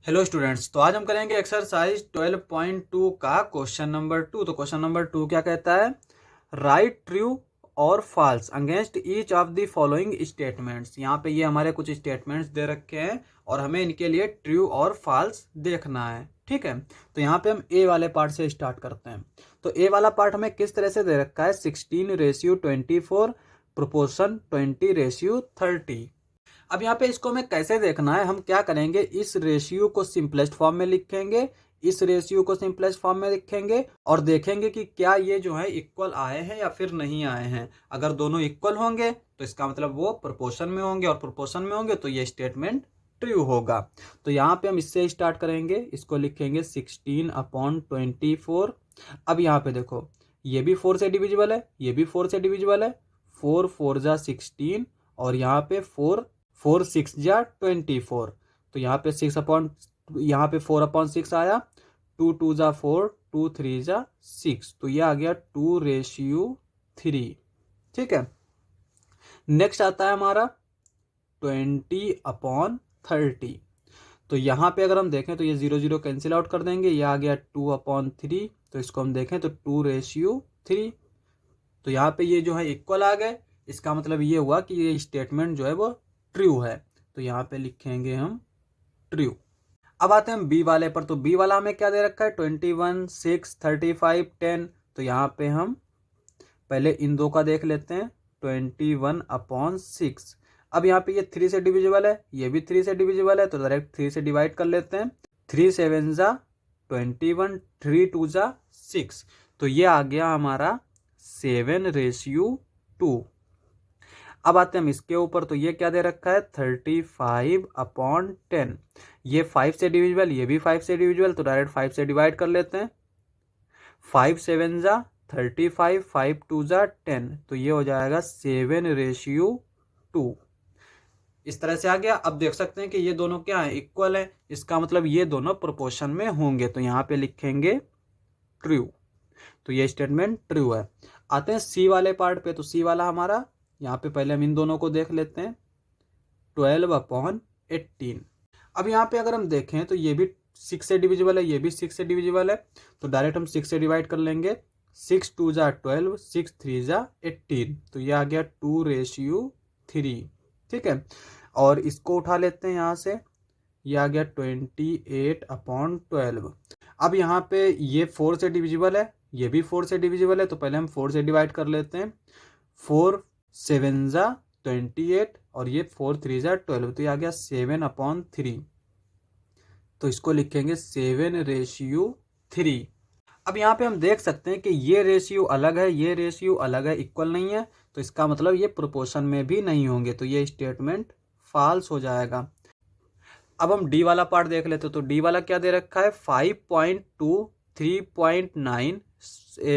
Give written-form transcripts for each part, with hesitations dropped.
Hello students, तो आज हम करेंगे एक्सरसाइज 12.2 का क्वेश्चन नंबर 2। तो क्वेश्चन नंबर 2 क्या कहता है? राइट ट्रू और false against each of the following statements. यहाँ पे ये हमारे कुछ स्टेटमेंट्स दे रखे हैं और हमें इनके लिए ट्रू और फॉल्स देखना है। ठीक है, तो यहाँ पे हम ए वाले पार्ट से स्टार्ट करते हैं। तो ए वाला पार्ट हमें किस तरह से दे रखा है? 16:24, प्रोपोर्शन 20:30। अब यहाँ पे इसको हमें कैसे देखना है? हम क्या करेंगे, इस रेशियो को सिंपलेस्ट फॉर्म में लिखेंगे, इस रेशियो को सिंपलेस्ट फॉर्म में लिखेंगे और देखेंगे कि क्या ये जो है इक्वल आए हैं या फिर नहीं आए हैं। अगर दोनों इक्वल होंगे तो इसका मतलब वो प्रोपोर्शन में होंगे, और प्रोपोर्शन में होंगे तो ये स्टेटमेंट ट्रू होगा। तो यहाँ पे हम इससे स्टार्ट करेंगे, इसको लिखेंगे 16/24। अब यहाँ पे देखो, ये भी 4 से डिविजिबल है, ये भी 4 से डिविजिबल है। 4 4 जा 16 और यहाँ पे 4 6 जा 24। तो यहाँ पे 4/6 आया। 2 2 जा 4, 2 3 जा 6, तो ये आ गया 2:3। ठीक है, नेक्स्ट आता है हमारा 20/30। तो यहाँ पे अगर हम देखें तो ये 0 0 कैंसिल आउट कर देंगे, ये आ गया 2/3। तो इसको हम देखें तो 2:3। तो यहाँ पे ये जो है इक्वल आ गए, इसका मतलब ये हुआ कि ये स्टेटमेंट जो है वो ट्रू है। तो यहाँ पे लिखेंगे हम ट्रू। अब आते हैं हम बी वाले पर। तो बी वाला हमें क्या दे रखा है? 21 6 35 10। तो यहाँ पे हम पहले इन दो का देख लेते हैं। 21/6। अब यहाँ पे ये 3 से डिविजिबल है, ये भी 3 से डिविजिबल है, तो डायरेक्ट 3 से डिवाइड कर लेते हैं। 3 7 जा 21, 3 2 जा 6। तो ये आ गया हमारा 7:2। अब आते हैं हम इसके ऊपर। तो ये क्या दे रखा है? 35/10। ये 5 से डिविजिबल, ये भी 5 से डिविजिबल, तो डायरेक्ट 5 से डिवाइड कर लेते हैं। 5 7 जा 35, 5 2 जा 10, तो ये हो जाएगा 7:2। इस तरह से आ गया। अब देख सकते हैं कि ये दोनों क्या है? इक्वल है। इसका मतलब ये दोनों प्रोपोर्शन में होंगे, तो यहाँ पे लिखेंगे ट्रू। तो ये स्टेटमेंट ट्रू है। आते हैं सी वाले पार्ट पे। तो सी वाला हमारा, यहाँ पे पहले हम इन दोनों को देख लेते हैं। 12/18। अब यहाँ पे अगर हम देखें तो ये भी 6 से डिविजिबल है, ये भी 6 से डिविजिबल है, तो डायरेक्ट हम 6 से डिवाइड कर लेंगे। 6 2 जा 12, 6 3 जा 18, तो ये आ गया 2:3। ठीक है, और इसको उठा लेते हैं यहाँ से, ये आ गया 28/12। अब यहाँ पे ये 4 से डिविजिबल है, ये भी 4 से डिविजिबल है, तो पहले हम 4 से डिवाइड कर लेते हैं। 4 7 जा 28 और ये 4 3 जा 12, तो ये आ गया 7/3। तो इसको लिखेंगे 7:3। अब यहाँ पे हम देख सकते हैं कि ये रेशियो अलग है, ये रेशियो अलग है, इक्वल नहीं है, तो इसका मतलब ये प्रोपोर्शन में भी नहीं होंगे, तो ये स्टेटमेंट फॉल्स हो जाएगा। अब हम डी वाला पार्ट देख लेते हैं। तो डी वाला क्या दे रखा है? 5.2 3.9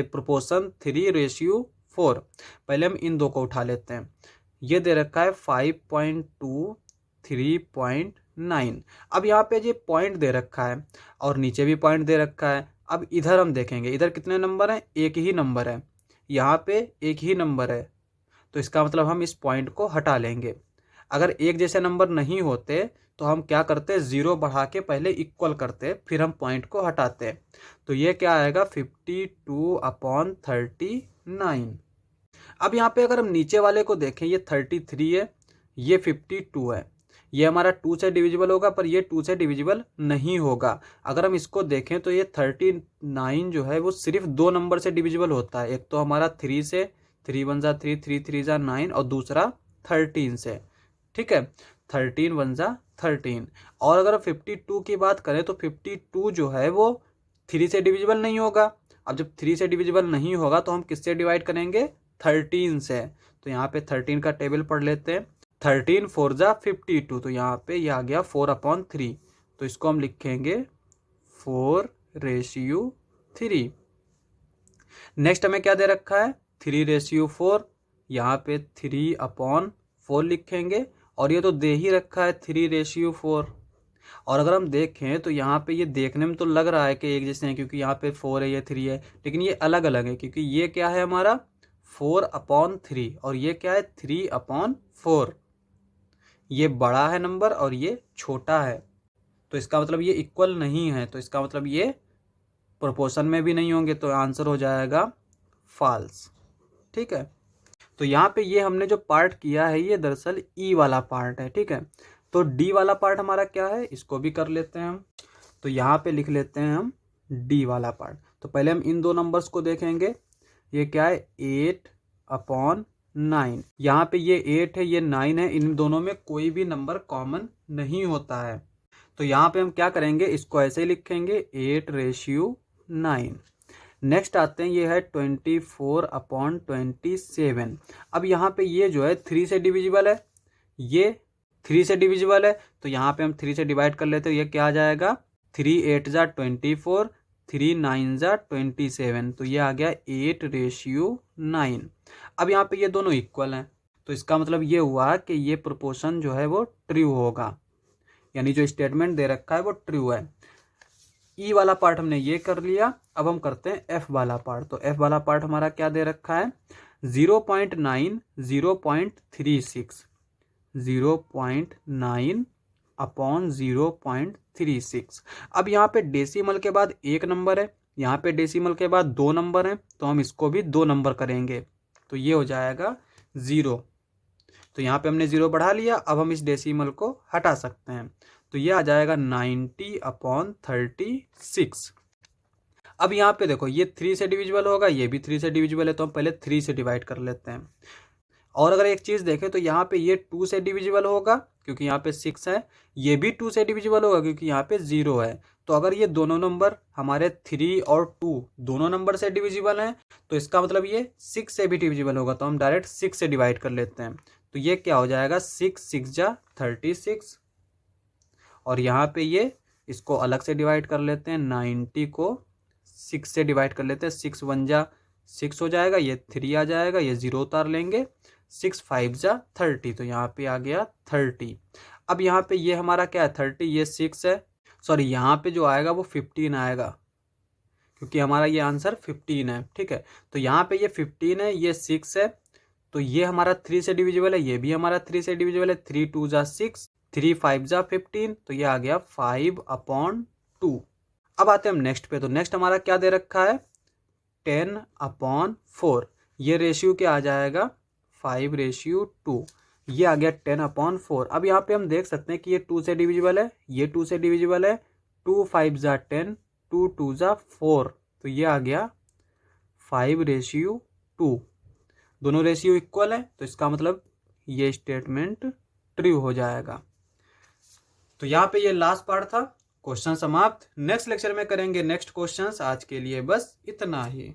प्रोपोर्शन 3:4। पहले हम इन दो को उठा लेते हैं। ये दे रखा है 5.2 3.9। अब यहाँ पे ये पॉइंट दे रखा है और नीचे भी पॉइंट दे रखा है। अब इधर हम देखेंगे, इधर कितने नंबर हैं? एक ही नंबर है, यहाँ पे एक ही नंबर है, तो इसका मतलब हम इस पॉइंट को हटा लेंगे। अगर एक जैसे नंबर नहीं होते तो हम क्या करते? 0 बढ़ा के पहले इक्वल करते, फिर हम पॉइंट को हटाते। तो ये क्या आएगा? 52/39। अब यहाँ पे अगर हम नीचे वाले को देखें, ये 33 है, ये 52 है। ये हमारा 2 से डिविजिबल होगा, पर ये 2 से डिविजिबल नहीं होगा। अगर हम इसको देखें तो ये 39 जो है वो सिर्फ 2 नंबर से डिविजिबल होता है। एक तो हमारा 3 से, 3 1 जा 3, 3 3 जा 9, और दूसरा 13 से। ठीक है, 13 1 जा 13। और अगर 52 की बात करें तो 52 जो है वो 3 से डिविजिबल नहीं होगा। अब जब 3 से डिविजिबल नहीं होगा तो हम किससे डिवाइड करेंगे? 13 से। तो यहाँ पे 13 का टेबल पढ़ लेते हैं। 13 4 जा 52, तो यहाँ पे ये आ गया 4/3। तो इसको हम लिखेंगे 4:3। नेक्स्ट हमें क्या दे रखा है? 3:4। यहाँ पे 3/4 लिखेंगे, और ये तो दे ही रखा है 3:4। और अगर हम देखें तो यहाँ पे ये देखने में तो लग रहा है कि एक जैसे हैं, क्योंकि यहाँ पे 4 है, ये 3 है, लेकिन ये अलग अलग है, क्योंकि ये क्या है हमारा 4/3 और ये क्या है 3/4। ये बड़ा है नंबर और ये छोटा है, तो इसका मतलब ये इक्वल नहीं है, तो इसका मतलब ये प्रोपोर्शन में भी नहीं होंगे, तो आंसर हो जाएगा फॉल्स। ठीक है, तो यहाँ पे ये हमने जो पार्ट किया है ये दरअसल ई वाला पार्ट है। ठीक है, तो डी वाला पार्ट हमारा क्या है, इसको भी कर लेते हैं हम। तो यहाँ पे लिख लेते हैं हम डी वाला पार्ट। तो पहले हम इन दो नंबर्स को देखेंगे, ये क्या है 8/9। यहाँ पे ये 8 है, ये 9 है, इन दोनों में कोई भी नंबर कॉमन नहीं होता है। तो यहाँ पे हम क्या करेंगे, इसको ऐसे ही लिखेंगे 8/9। नेक्स्ट आते हैं, ये है 24/27। अब यहाँ पे ये जो है 3 से डिविजिबल है, ये 3 से डिविजिबल है, तो यहाँ पे हम 3 से डिवाइड कर लेते हैं, ये क्या आ जाएगा 3 8 जा 24, 3 9 जा 27, तो ये आ गया 8/9। अब यहाँ पे ये दोनों इक्वल हैं, तो इसका मतलब ये हुआ कि ये प्रोपोर्शन जो है वो ट्रू होगा, यानी जो स्टेटमेंट दे रखा है वो ट्रू है। ई वाला पार्ट हमने ये कर लिया। अब हम करते हैं एफ वाला पार्ट। तो एफ वाला पार्ट हमारा क्या दे रखा है 0.9 0.36, 0.9/0.36। अब यहाँ पे डेसिमल के बाद एक नंबर है, यहाँ पे डेसिमल के बाद 2 नंबर हैं, तो हम इसको भी 2 नंबर करेंगे, तो ये हो जाएगा 0। तो यहाँ पे हमने 0 बढ़ा लिया, अब हम इस डेसिमल को हटा सकते हैं, तो ये आ जाएगा 90/36। अब यहाँ पे देखो ये 3 से डिविजिबल होगा, ये भी 3 से डिविजिबल है, तो हम पहले 3 से डिवाइड कर लेते हैं। और अगर एक चीज़ देखें तो यहाँ पे ये 2 से डिविजिबल होगा क्योंकि यहाँ पे 6 है, ये भी 2 से डिविजिबल होगा क्योंकि यहाँ पे 0 है। तो अगर ये दोनों नंबर हमारे 3 और 2 दोनों नंबर से डिविजिबल हैं, तो इसका मतलब ये 6 से भी डिविजिबल होगा, तो हम डायरेक्ट 6 से डिवाइड कर लेते हैं। तो ये क्या हो जाएगा 6 6 जा 36, और यहाँ पे ये इसको अलग से डिवाइड कर लेते हैं, 90 को 6 से डिवाइड कर लेते हैं, 6 1 जा 6 हो जाएगा, ये 3 आ जाएगा, ये 0 उतार लेंगे, 6 5 जा 30, तो यहाँ पे आ गया 30। अब यहाँ पे ये हमारा क्या है 30, ये 6 है, सॉरी यहाँ पे जो आएगा वो 15 आएगा क्योंकि हमारा ये आंसर 15 है। ठीक है, तो यहाँ पे ये 15 है, ये 6 है, तो ये हमारा 3 से डिविजिबल है, ये भी हमारा 3 से डिविजिबल है, 3 2 जा 6, 3 5 जा 15, तो ये आ गया 5/2। अब आते हैं हम नेक्स्ट पे। तो नेक्स्ट हमारा क्या दे रखा है 10/4, ये रेशियो क्या आ जाएगा 5/2, ये आ गया 10/4। अब यहाँ पे हम देख सकते हैं कि ये 2 से डिविजिबल है, ये 2 से डिविजिबल है, 2 5 जा 10, 2 2 जा 4, तो ये आ गया 5/2। दोनों रेशियो इक्वल है, तो इसका मतलब ये स्टेटमेंट ट्रू हो जाएगा। तो यहाँ पे ये लास्ट पार्ट था, क्वेश्चन समाप्त। नेक्स्ट लेक्चर में करेंगे नेक्स्ट क्वेश्चंस। आज के लिए बस इतना ही।